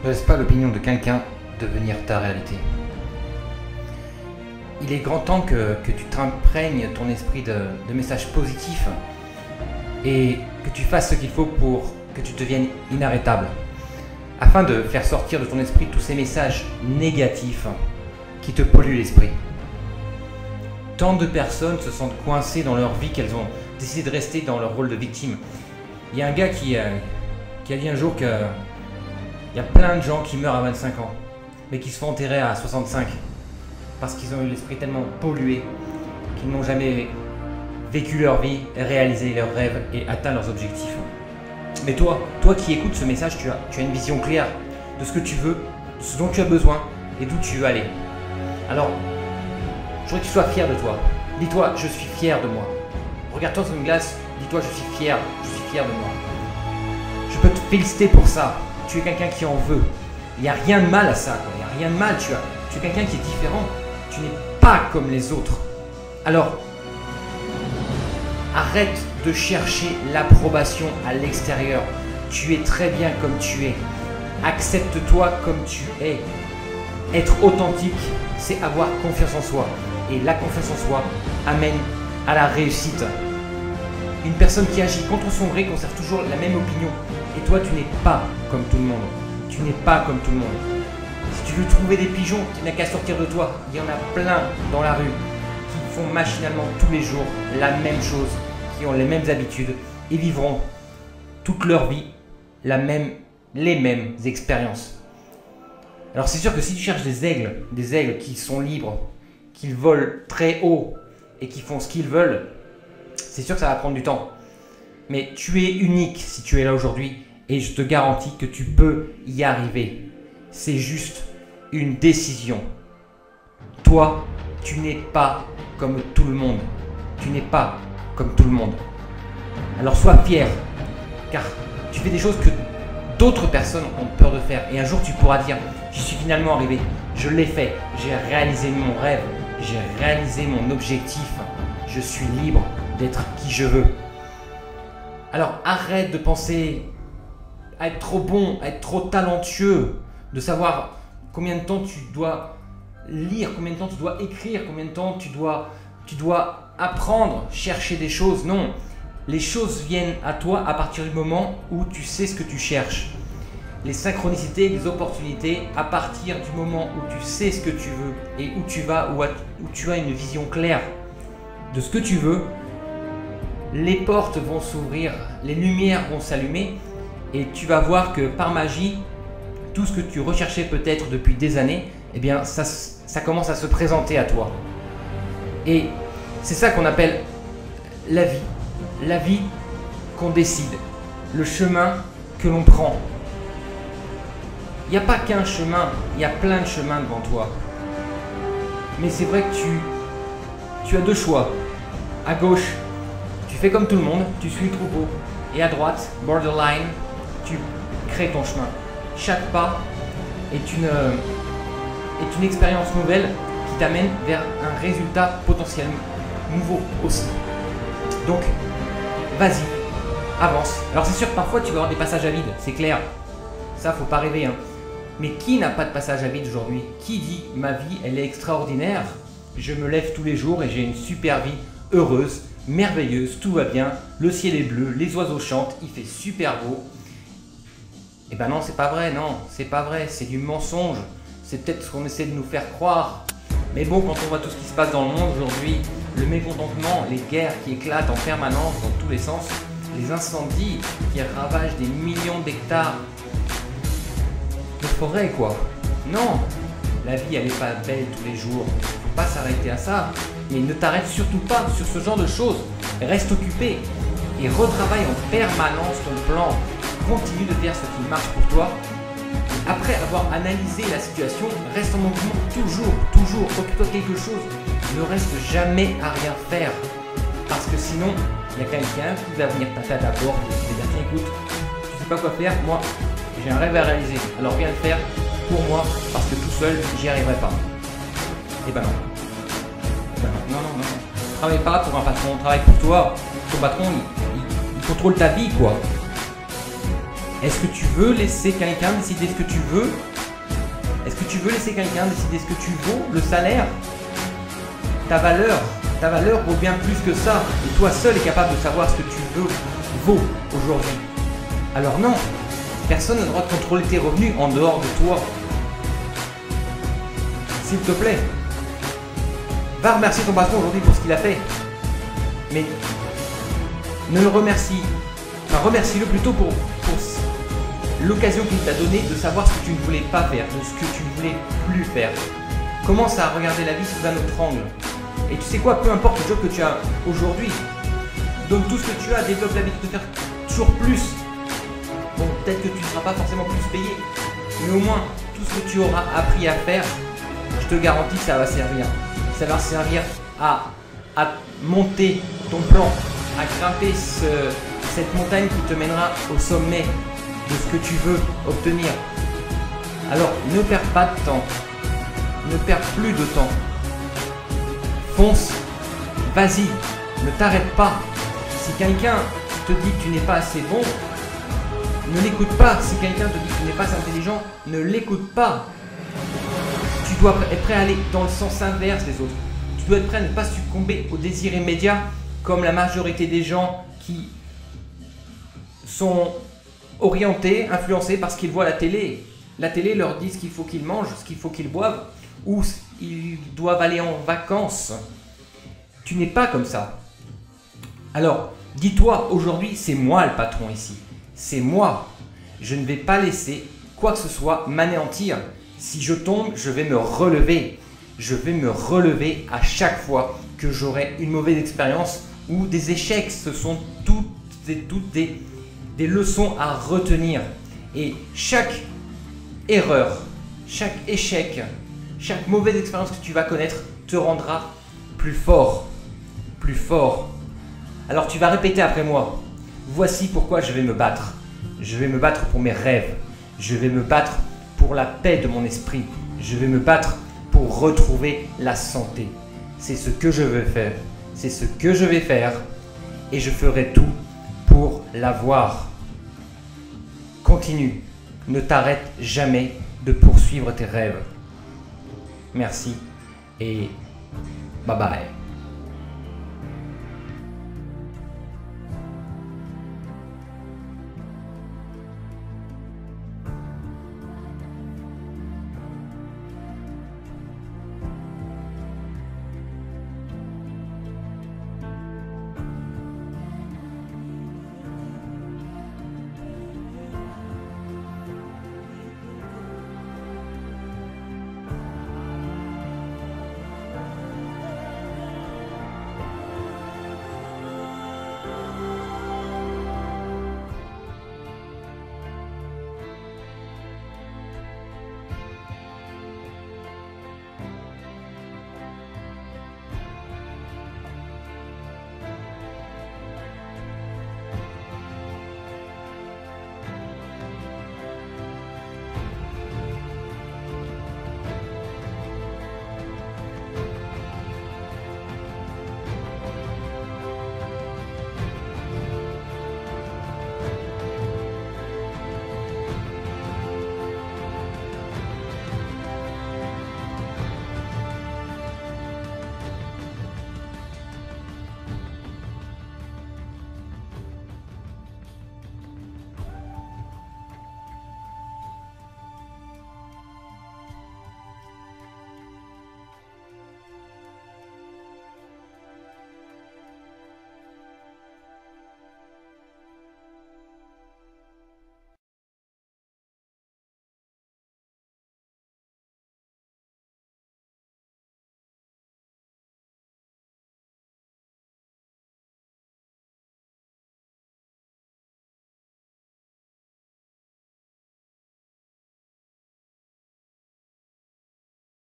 Ne laisse pas l'opinion de quelqu'un devenir ta réalité. Il est grand temps que tu t'imprègnes ton esprit de messages positifs et que tu fasses ce qu'il faut pour que tu deviennes inarrêtable, afin de faire sortir de ton esprit tous ces messages négatifs qui te polluent l'esprit. Tant de personnes se sentent coincées dans leur vie qu'elles ont décidé de rester dans leur rôle de victime. Il y a un gars qui a dit un jour qu'il y a plein de gens qui meurent à 25 ans, mais qui se font enterrer à 65, parce qu'ils ont eu l'esprit tellement pollué qu'ils n'ont jamais vécu leur vie, réalisé leurs rêves et atteint leurs objectifs. Mais toi qui écoutes ce message, tu as une vision claire de ce que tu veux, de ce dont tu as besoin et d'où tu veux aller. Alors, je voudrais que tu sois fier de toi. Dis-toi, je suis fier de moi. Regarde-toi sur une glace, dis-toi, je suis fier de moi. Je peux te féliciter pour ça. Tu es quelqu'un qui en veut. Il n'y a rien de mal à ça, quoi. Il n'y a rien de mal. Tu es quelqu'un qui est différent. Tu n'es pas comme les autres. Alors, arrête de chercher l'approbation à l'extérieur. Tu es très bien comme tu es. Accepte-toi comme tu es. Être authentique, c'est avoir confiance en soi. Et la confiance en soi amène à la réussite. Une personne qui agit contre son gré conserve toujours la même opinion. Et toi, tu n'es pas comme tout le monde. Tu n'es pas comme tout le monde. Si tu veux trouver des pigeons, tu n'as qu'à sortir de toi. Il y en a plein dans la rue qui font machinalement tous les jours la même chose, qui ont les mêmes habitudes et vivront toute leur vie les mêmes expériences. Alors c'est sûr que si tu cherches des aigles qui sont libres, qui volent très haut et qui font ce qu'ils veulent, c'est sûr que ça va prendre du temps. Mais tu es unique si tu es là aujourd'hui et je te garantis que tu peux y arriver. C'est juste une décision. Toi, tu n'es pas comme tout le monde. Tu n'es pas comme tout le monde. Alors sois fier, car tu fais des choses que d'autres personnes ont peur de faire. Et un jour, tu pourras dire, j'y suis finalement arrivé, je l'ai fait, j'ai réalisé mon rêve, j'ai réalisé mon objectif, je suis libre d'être qui je veux. Alors arrête de penser à être trop bon, à être trop talentueux, de savoir combien de temps tu dois lire, combien de temps tu dois écrire, combien de temps tu dois apprendre, chercher des choses. Non, les choses viennent à toi à partir du moment où tu sais ce que tu cherches. Les synchronicités, les opportunités, à partir du moment où tu sais ce que tu veux et où tu vas, où tu as une vision claire de ce que tu veux, les portes vont s'ouvrir, les lumières vont s'allumer et tu vas voir que par magie, tout ce que tu recherchais peut-être depuis des années, eh bien ça commence à se présenter à toi. Et c'est ça qu'on appelle la vie qu'on décide, le chemin que l'on prend. Il n'y a pas qu'un chemin, il y a plein de chemins devant toi. Mais c'est vrai que tu as deux choix. À gauche, tu fais comme tout le monde, tu suis le troupeau. Et à droite, borderline, tu crées ton chemin. Chaque pas est une expérience nouvelle qui t'amène vers un résultat potentiellement nouveau aussi. Donc, vas-y, avance. Alors c'est sûr que parfois tu vas avoir des passages à vide, c'est clair. Ça, faut pas rêver, hein. Mais qui n'a pas de passage à vide aujourd'hui? Qui dit ma vie, elle est extraordinaire? Je me lève tous les jours et j'ai une super vie, heureuse, merveilleuse, tout va bien, le ciel est bleu, les oiseaux chantent, il fait super beau. Eh ben non, c'est pas vrai, non, c'est pas vrai, c'est du mensonge. C'est peut-être ce qu'on essaie de nous faire croire. Mais bon, quand on voit tout ce qui se passe dans le monde aujourd'hui, le mécontentement, les guerres qui éclatent en permanence dans tous les sens, les incendies qui ravagent des millions d'hectares de forêt, quoi. Non, la vie, elle est pas belle tous les jours. Faut pas s'arrêter à ça. Mais ne t'arrête surtout pas sur ce genre de choses. Reste occupé et retravaille en permanence ton plan. Continue de faire ce qui marche pour toi. Après avoir analysé la situation, reste en mouvement toujours. Occupe-toi de quelque chose. Ne reste jamais à rien faire. Parce que sinon, il y a quelqu'un qui va venir taper à ta porte et te dire tiens, écoute, tu sais pas quoi faire, moi j'ai un rêve à réaliser. Alors viens le faire pour moi parce que tout seul, j'y arriverai pas. Et ben non. Non. Travaille pas pour un patron, travaille pour toi. Ton patron, il contrôle ta vie, quoi. Est-ce que tu veux laisser quelqu'un décider ce que tu veux? Est-ce que tu veux laisser quelqu'un décider ce que tu vaux? Le salaire? Ta valeur vaut bien plus que ça. Et toi seul est capable de savoir ce que tu vaux aujourd'hui. Alors non, personne n'a le droit de contrôler tes revenus en dehors de toi. S'il te plaît, va remercier ton patron aujourd'hui pour ce qu'il a fait. Mais ne le remercie. Enfin, remercie-le plutôt pour l'occasion qu'il t'a donnée de savoir ce que tu ne voulais pas faire, de ce que tu ne voulais plus faire. Commence à regarder la vie sous un autre angle. Et tu sais quoi, peu importe le job que tu as aujourd'hui, donne tout ce que tu as, développe l'habitude de faire toujours plus. Bon, peut-être que tu ne seras pas forcément plus payé, mais au moins, tout ce que tu auras appris à faire, je te garantis que ça va servir. Ça va servir à monter ton plan, à grimper cette montagne qui te mènera au sommet de ce que tu veux obtenir. Alors, ne perds pas de temps. Ne perds plus de temps. Fonce. Vas-y. Ne t'arrête pas. Si quelqu'un te dit que tu n'es pas assez bon, ne l'écoute pas. Si quelqu'un te dit que tu n'es pas assez intelligent, ne l'écoute pas. Tu dois être prêt à aller dans le sens inverse des autres. Tu dois être prêt à ne pas succomber au désir immédiat comme la majorité des gens qui sont orientés, influencés par ce qu'ils voient à la télé. La télé leur dit ce qu'il faut qu'ils mangent, ce qu'il faut qu'ils boivent, ou ils doivent aller en vacances. Tu n'es pas comme ça. Alors, dis-toi, aujourd'hui, c'est moi le patron ici. C'est moi. Je ne vais pas laisser quoi que ce soit m'anéantir. Si je tombe, je vais me relever. Je vais me relever à chaque fois que j'aurai une mauvaise expérience ou des échecs. Ce sont toutes des leçons à retenir. Et chaque erreur, chaque échec, chaque mauvaise expérience que tu vas connaître te rendra plus fort. Plus fort. Alors tu vas répéter après moi. Voici pourquoi je vais me battre. Je vais me battre pour mes rêves. Je vais me battre pour la paix de mon esprit. Je vais me battre pour retrouver la santé. C'est ce que je veux faire. C'est ce que je vais faire. Et je ferai tout pour l'avoir. Continue. Ne t'arrête jamais de poursuivre tes rêves. Merci et bye bye.